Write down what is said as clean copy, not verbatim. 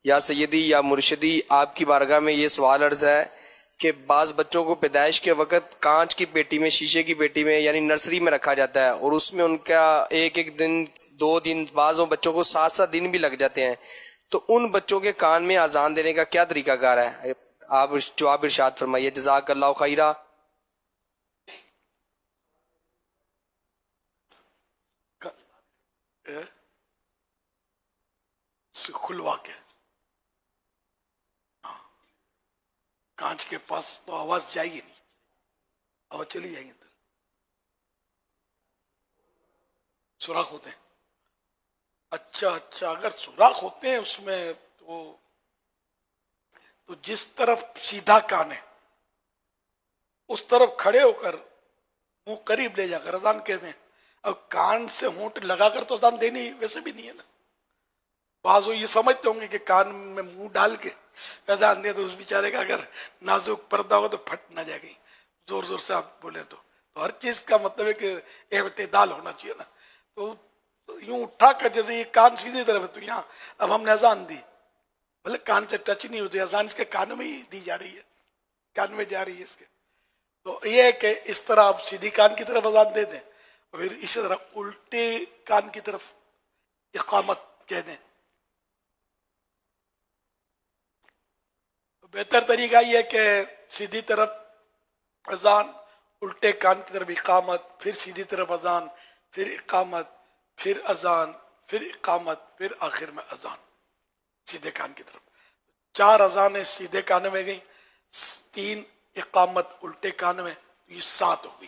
یا سیدی یا مرشدی، آپ کی بارگاہ میں یہ سوال عرض ہے کہ بعض بچوں کو پیدائش کے وقت کانچ کی پیٹی میں، شیشے کی پیٹی میں یعنی نرسری میں رکھا جاتا ہے، اور اس میں ان کا ایک دن 2 دن، بعضوں بچوں کو 7 دن بھی لگ جاتے ہیں، تو ان بچوں کے کان میں اذان دینے کا کیا طریقہ کار ہے؟ آپ جواب ارشاد فرمائیے، جزاک اللہ خیرہ۔ کھلوا کے کانچ کے پاس تو آواز جائے گی نہیں، آواز چلی جائے گی، اندر سوراخ ہوتے ہیں۔ اچھا اگر سوراخ ہوتے ہیں اس میں تو جس طرف سیدھا کان ہے اس طرف کھڑے ہو کر منہ قریب لے جا کر اذان کہتے ہیں۔ اب کان سے ہونٹ لگا کر تو اذان دینی ویسے بھی نہیں ہے نا۔ بعض یہ سمجھتے ہوں گے کہ کان میں منہ ڈال کے اذان دے تو اس بیچارے کا اگر نازک پردہ ہو تو پھٹ نہ جائے گی، زور زور سے آپ بولیں تو ہر چیز کا مطلب ہے کہ اعتدال ہونا چاہیے نا۔ تو یوں اٹھا کر جیسے یہ کان سیدھی طرف ہے تو یہاں اب ہم نے اذان دی، بھلے کان سے ٹچ نہیں ہوتی، اذان اس کے کان میں ہی دی جا رہی ہے، کان میں جا رہی ہے اس کے۔ تو یہ ہے کہ اس طرح آپ سیدھی کان کی طرف اذان دے دیں، اور پھر اسی طرح الٹے کان کی طرف اقامت کہہ دیں۔ بہتر طریقہ یہ ہے کہ سیدھی طرف اذان، الٹے کان کی طرف اقامت، پھر سیدھی طرف اذان، پھر اقامت، پھر اذان، پھر اقامت، پھر آخر میں اذان سیدھے کان کی طرف۔ 4 اذانیں سیدھے کان میں گئیں، 3 اقامت الٹے کان میں، یہ 7 ہو گئی۔